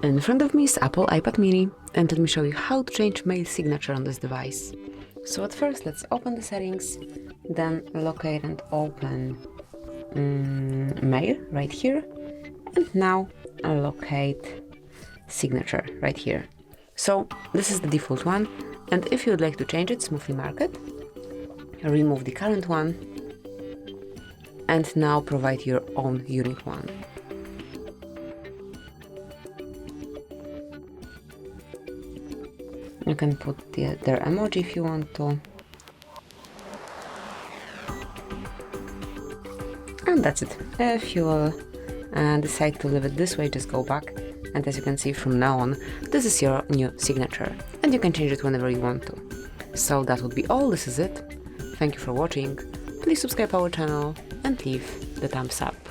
In front of me is Apple iPad mini, and let me show you how to change mail signature on this device. So at first let's open the settings, then locate and open mail right here, and now locate signature right here. So this is the default one, and if you would like to change it, smoothly mark it, remove the current one, and now provide your own unique one. You can put their emoji if you want to. And that's it. If you will decide to leave it this way, just go back. And as you can see from now on, this is your new signature. And you can change it whenever you want to. So that would be all. This is it. Thank you for watching. Please subscribe our channel and leave the thumbs up.